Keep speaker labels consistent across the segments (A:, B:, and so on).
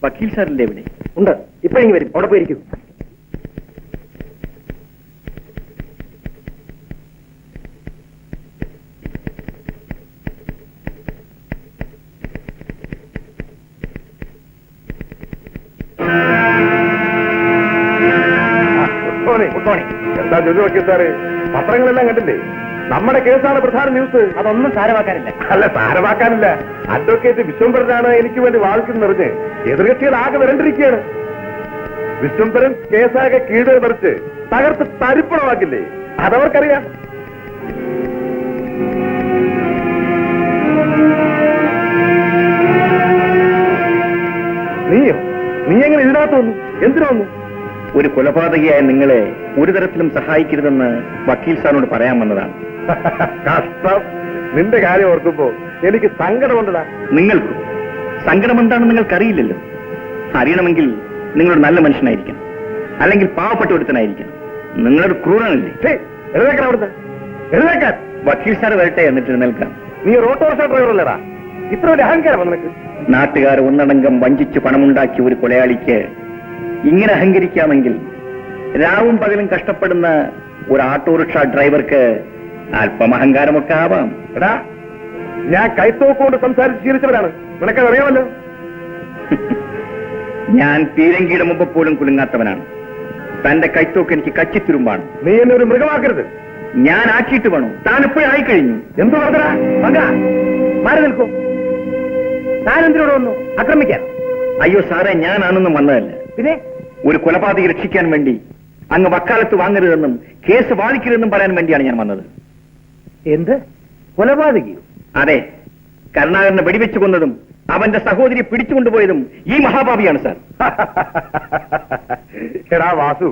A: വക്കീൽ സാറിന്റെ എവിടെ?
B: ഉണ്ട്, ഇപ്പോഴെങ്കിൽ വരും. അവിടെ പോയിരിക്കും.
C: എന്താ ജോലി വക്കീൽ സാറ്? പത്രങ്ങളെല്ലാം കണ്ടില്ലേ? നമ്മുടെ കേസാണ് പ്രധാന ന്യൂസ്.
B: അതൊന്നും സാരമാക്കാനില്ല.
C: അല്ല, സാരമാക്കാനില്ല. അഡ്വക്കേറ്റ് വിശ്വംഭരനാണ് എനിക്ക് വേണ്ടി വാദിക്കുന്നറിഞ്ഞ് എതിർകക്ഷികൾ ആകെ വരണ്ടിരിക്കുകയാണ്. വിശ്വംഭരൻ കേസാകെ കീഴ് മറിച്ച് തകർത്ത് തരിപ്പണമാക്കില്ലേ? അതവർക്കറിയാം. നീയോ? നീ എങ്ങനെ ഇതിനകത്ത് വന്നു? എന്തിനു വന്നു?
A: ഒരു കൊലപാതകയായ നിങ്ങളെ ഒരു തരത്തിലും സഹായിക്കരുതെന്ന് വക്കീൽ സാറിനോട് പറയാൻ വന്നതാണ്.
C: കഷ്ടം. നിന്റെ കാര്യം ഓർക്കുമ്പോ എനിക്ക് സങ്കടമുണ്ടടാ.
A: നിങ്ങൾക്ക് സങ്കടം എന്താണെന്ന് നിങ്ങൾക്കറിയില്ലല്ലോ. അറിയണമെങ്കിൽ നിങ്ങളൊരു നല്ല മനുഷ്യനായിരിക്കണം, അല്ലെങ്കിൽ പാവപ്പെട്ട ഒരുത്തനായിരിക്കണം. നിങ്ങളൊരു ക്രൂരനല്ലേ?
C: എഴുതേക്കാൻ അവിടുന്ന്, എഴുതേക്കാൻ.
A: വക്കീൽ സാർ വരട്ടെ, എന്നിട്ട് എഴുന്നേൽക്കാം.
C: നീ ഒരു ഓട്ടോറിക്ഷ ഡ്രൈവറല്ലേടാ? ഇത്ര വലിയ അഹങ്കാരം നിനക്ക്?
A: നാട്ടുകാർ ഒന്നടങ്കം വഞ്ചിച്ച് പണമുണ്ടാക്കിയ ഒരു കൊലയാളിക്ക് ഇങ്ങനെ അഹങ്കരിക്കാമെങ്കിൽ രാവും പകലും കഷ്ടപ്പെടുന്ന ഒരു ഓട്ടോറിക്ഷ ഡ്രൈവർക്ക് അല്പം അഹങ്കാരമൊക്കെ ആവാം.
C: എടാ, ഞാൻ കൈത്തോക്കൊണ്ട് സംസാരിച്ച് ശീലിച്ചവരാണ്, നിനക്കത് അറിയാമല്ലോ.
A: ഞാൻ പീരങ്കിയുടെ മുമ്പ് പോലും കുലുങ്ങാത്തവനാണ്. തന്റെ കൈത്തോക്ക് എനിക്ക് കച്ചിത്തുരുമ്പാണ്.
C: നീ എന്നെ ഒരു മൃഗമാക്കരുത്.
A: ഞാൻ ആക്കിയിട്ട് വേണോ? താൻ എപ്പോഴും ആയിക്കഴിഞ്ഞു.
C: എന്തു പറഞ്ഞാ?
B: മങ്ക, മാറി നിൽക്കൂ. താൻ എന്തിനോട് വന്നു? ആക്രമിക്കാൻ?
A: അയ്യോ സാറേ, ഞാനാണെന്നും വന്നതല്ല.
B: പിന്നെ
A: ഒരു കൊലപാതകി രക്ഷിക്കാൻ വേണ്ടി അങ്ങ് വക്കാലത്ത് വാങ്ങരുതെന്നും കേസ് വാദിക്കരുതെന്നും പറയാൻ വേണ്ടിയാണ് ഞാൻ വന്നത്.
B: എന്ത് കൊലപാതകിയോ?
A: അതെ, കരുണാകരനെ വെടിവെച്ചു കൊന്നതും അവന്റെ സഹോദരിയെ പിടിച്ചുകൊണ്ടുപോയതും ഈ മഹാഭാവിയാണ് സാർ.
C: എടാ വാസു,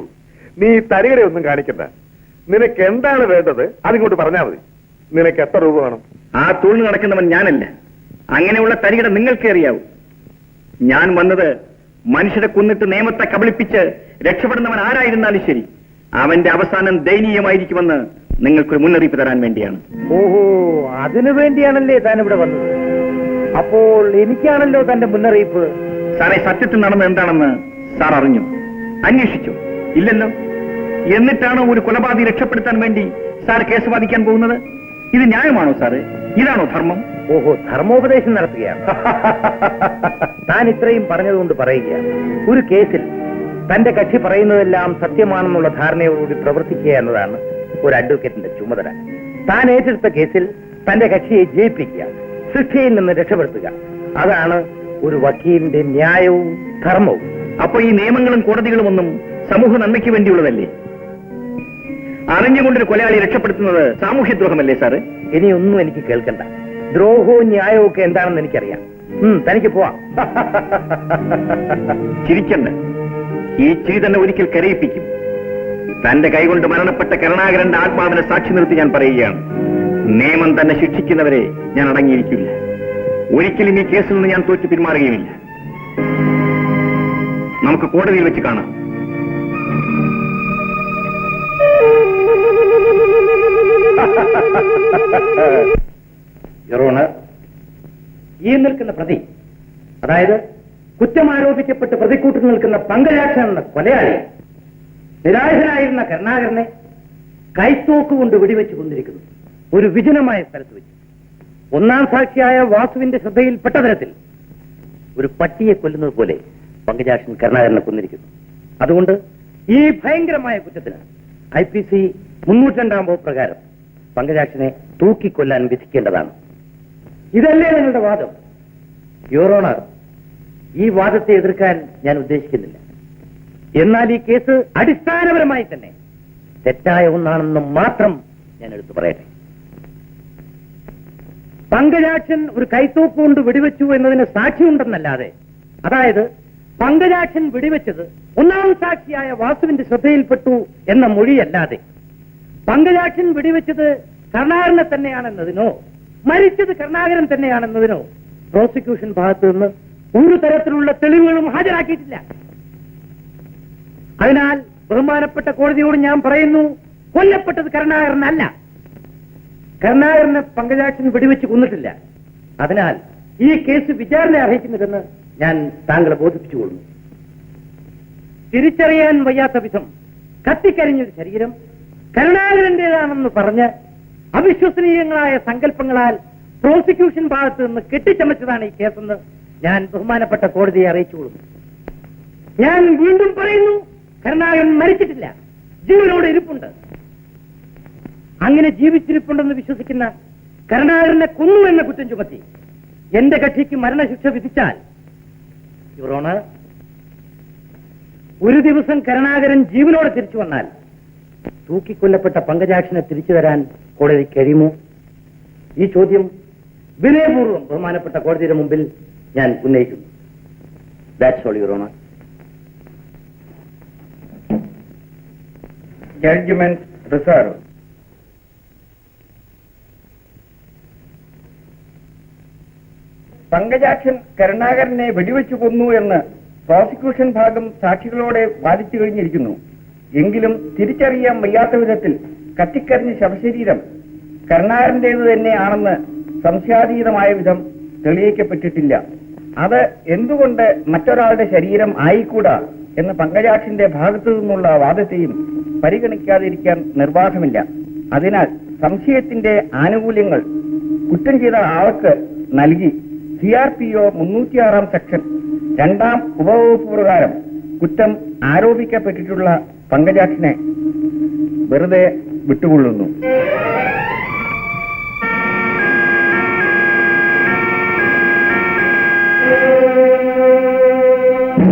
C: നീ തരികട ഒന്നും കാണിക്കണ്ട. നിനക്ക് എന്താണ് വേണ്ടത് അതിങ്ങോട്ട് പറഞ്ഞാൽ മതി. നിനക്ക് എത്ര രൂപ വേണം?
A: ആ തൂണ് നടക്കുന്നവൻ ഞാനല്ല. അങ്ങനെയുള്ള തരികട നിങ്ങൾക്കേ അറിയാവൂ. ഞാൻ വന്നത് മനുഷ്യരെ കൊന്നിട്ട് നിയമത്തെ കബളിപ്പിച്ച് രക്ഷപ്പെടുന്നവൻ ആരായിരുന്നാലും ശരി, അവന്റെ അവസാനം ദയനീയമായിരിക്കുമെന്ന് നിങ്ങൾക്കൊരു മുന്നറിയിപ്പ് തരാൻ വേണ്ടിയാണ്.
B: ഓഹോ, അതിനു വേണ്ടിയാണല്ലേ താൻ ഇവിടെ വന്നത്? അപ്പോൾ എനിക്കാണല്ലോ തന്റെ മുന്നറിയിപ്പ്.
A: സാറേ, സത്യത്തിൽ നടന്നത് എന്താണെന്ന് സാർ അറിഞ്ഞു? അന്വേഷിച്ചു? ഇല്ലല്ലോ. എന്നിട്ടാണോ ഒരു കൊലപാതകി രക്ഷപ്പെടുത്താൻ വേണ്ടി സാർ കേസ് വാദിക്കാൻ പോകുന്നത്? ഇത് ന്യായമാണോ സാറേ? ഇതാണോ ധർമ്മം?
B: ഓഹോ, ധർമ്മോപദേശം നടത്തുകയാണ്. താൻ ഇത്രയും പറഞ്ഞതുകൊണ്ട് പറയുകയാണ്, ഒരു കേസിൽ തന്റെ കക്ഷി പറയുന്നതെല്ലാം സത്യമാണെന്നുള്ള ധാരണയോടുകൂടി പ്രവർത്തിക്കുക എന്നതാണ് ഒരു അഡ്വക്കേറ്റിന്റെ ചുമതല. താൻ ഏറ്റെടുത്ത കേസിൽ തന്റെ കക്ഷിയെ ജയിപ്പിക്കുക, ശിക്ഷയിൽ നിന്ന് രക്ഷപ്പെടുത്തുക. അതാണ് ഒരു വക്കീലിന്റെ ന്യായവും ധർമ്മവും.
A: അപ്പൊ ഈ നിയമങ്ങളും കോടതികളും ഒന്നും സമൂഹ നന്മയ്ക്ക് വേണ്ടിയുള്ളതല്ലേ? അറിഞ്ഞുകൊണ്ടൊരു കൊലയാളി രക്ഷപ്പെടുത്തുന്നത് സാമൂഹ്യദ്രോഹമല്ലേ സാറ്?
B: ഇനിയൊന്നും എനിക്ക് കേൾക്കണ്ട. ദ്രോഹവും ന്യായവും ഒക്കെ എന്താണെന്ന് എനിക്കറിയാം. തനിക്ക് പോവാം.
A: ചിരിക്കണ്ട. ഈ ചിരി തന്നെ ഒരിക്കൽ കരയിപ്പിക്കും. തന്റെ കൈകൊണ്ട് മരണപ്പെട്ട കരുണാകരന്റെ ആത്മാവിനെ സാക്ഷി നിർത്തി ഞാൻ പറയുകയാണ്, നിയമം തന്നെ ശിക്ഷിക്കുന്നവരെ ഞാൻ അടങ്ങിയിരിക്കില്ല. ഒരിക്കലും ഈ കേസിൽ നിന്ന് ഞാൻ തോറ്റു പിന്മാറുകയുമില്ല. നമുക്ക് കോടതിയിൽ വെച്ച് കാണാം.
B: യുവർ ഓണർ, ഈ നിൽക്കുന്ന പ്രതി, അതായത് കുറ്റമാരോപിക്കപ്പെട്ട് പ്രതിക്കൂട്ടിൽ നിൽക്കുന്ന പങ്കജാക്ഷൻ എന്ന കൊലയാളി നിരായുധനായിരുന്ന കരുണാകരനെ കൈത്തോക്ക് കൊണ്ട് വെടിവെച്ചു കൊണ്ടിരിക്കുന്നു ഒരു വിജനമായ സ്ഥലത്ത് വെച്ച്. ഒന്നാം സാക്ഷിയായ വാസുവിന്റെ ശ്രദ്ധയിൽപ്പെട്ട തരത്തിൽ ഒരു പട്ടിയെ കൊല്ലുന്നത് പോലെ പങ്കജാക്ഷൻ കരുണാകരനെ കൊന്നിരിക്കുന്നു. അതുകൊണ്ട് ഈ ഭയങ്കരമായ കുറ്റത്തിന് IPC 302 വകുപ്പ് പ്രകാരം പങ്കജാക്ഷനെ തൂക്കിക്കൊല്ലാൻ വിധിക്കേണ്ടതാണ്. ഇതല്ലേ നിങ്ങളുടെ വാദം? യുവർ ഓണർ, ഈ വാദത്തെ എതിർക്കാൻ ഞാൻ ഉദ്ദേശിക്കുന്നില്ല. എന്നാൽ ഈ കേസ് അടിസ്ഥാനപരമായി തന്നെ തെറ്റായ ഒന്നാണെന്ന് മാത്രം ഞാൻ എടുത്തു പറയട്ടെ. പങ്കജാക്ഷൻ ഒരു കൈത്തോക്ക് കൊണ്ട് വെടിവെച്ചു എന്നതിന് സാക്ഷിയുണ്ടെന്നല്ലാതെ, അതായത് പങ്കജാക്ഷൻ വെടിവെച്ചത് ഒന്നാം സാക്ഷിയായ വാസുവിന്റെ ശ്രദ്ധയിൽപ്പെട്ടു എന്ന മൊഴിയല്ലാതെ, പങ്കജാക്ഷൻ വെടിവെച്ചത് കരുണാകരനെ തന്നെയാണെന്നതിനോ മരിച്ചത് കരുണാകരൻ തന്നെയാണെന്നതിനോ പ്രോസിക്യൂഷൻ ഭാഗത്ത് നിന്ന് ഒരു തരത്തിലുള്ള തെളിവുകളും ഹാജരാക്കിയിട്ടില്ല. അതിനാൽ ബഹുമാനപ്പെട്ട കോടതിയോട് ഞാൻ പറയുന്നു, കൊല്ലപ്പെട്ടത് കരുണാകരനല്ല. കരുണാകരനെ പങ്കജാക്ഷൻ വെടിവെച്ച് കൊന്നിട്ടില്ല. അതിനാൽ ഈ കേസ് വിചാരണ അർഹിക്കുന്നില്ലെന്ന് ഞാൻ താങ്കളെ ബോധിപ്പിച്ചുകൊള്ളുന്നു. തിരിച്ചറിയാൻ വയ്യാത്ത വിധം കത്തിക്കരിഞ്ഞൊരു ശരീരം കരുണാകരന്റേതാണെന്ന് പറഞ്ഞ് അവിശ്വസനീയങ്ങളായ സങ്കല്പങ്ങളാൽ പ്രോസിക്യൂഷൻ ഭാഗത്ത് നിന്ന് കെട്ടിച്ചമച്ചതാണ് ഈ കേസെന്ന് ഞാൻ ബഹുമാനപ്പെട്ട കോടതിയെ അറിയിച്ചുകൊള്ളുന്നു. ഞാൻ വീണ്ടും പറയുന്നു, കരുണാകരൻ മരിച്ചിട്ടില്ല, ജീവനോടെ ഇരിപ്പുണ്ട്. അങ്ങനെ ജീവിച്ചിരിപ്പുണ്ടെന്ന് വിശ്വസിക്കുന്ന കരുണാകരനെ കൊന്നു എന്ന കുറ്റം ചുമത്തി എന്റെ കക്ഷിക്ക് മരണശിക്ഷ വിധിച്ചാൽ, യുവർ ഓണർ, ഒരു ദിവസം കരുണാകരൻ ജീവനോടെ തിരിച്ചു വന്നാൽ തൂക്കിക്കൊല്ലപ്പെട്ട പങ്കജാക്ഷനെ തിരിച്ചു തരാൻ കോടതി കഴിയുമോ? ഈ ചോദ്യം വിനയപൂർവ്വം ബഹുമാനപ്പെട്ട കോടതിയുടെ മുമ്പിൽ ഞാൻ ഉന്നയിക്കുന്നു. That's all, your honour.
A: Judgement reserve. Pankajakshan കരുണാകരനെ വെടിവെച്ചു കൊന്നു എന്ന് പ്രോസിക്യൂഷൻ ഭാഗം സാക്ഷികളോടെ വാദിച്ചു കഴിഞ്ഞിരിക്കുന്നു. എങ്കിലും തിരിച്ചറിയാൻ വയ്യാത്ത വിധത്തിൽ കത്തിക്കരിഞ്ഞ ശവശരീരം കരുണാകരന്റേത് തന്നെയാണെന്ന് സംശയാതീതമായ വിധം തെളിയിക്കപ്പെട്ടിട്ടില്ല. അത് എന്തുകൊണ്ട് മറ്റൊരാളുടെ ശരീരം ആയിക്കൂടാ എന്ന പങ്കജാക്ഷന്റെ ഭാഗത്തു നിന്നുള്ള വാദത്തെയും പരിഗണിക്കാതിരിക്കാൻ നിർവാഹമില്ല. അതിനാൽ സംശയത്തിന്റെ ആനുകൂല്യങ്ങൾ കുറ്റം ചെയ്ത ആൾക്ക് നൽകി CRPO 306 സെക്ഷൻ 2ാം ഉപവകുപ്പ് പ്രകാരം കുറ്റം ആരോപിക്കപ്പെട്ടിട്ടുള്ള പങ്കജാക്ഷനെ വെറുതെ വിട്ടുകൊള്ളുന്നു.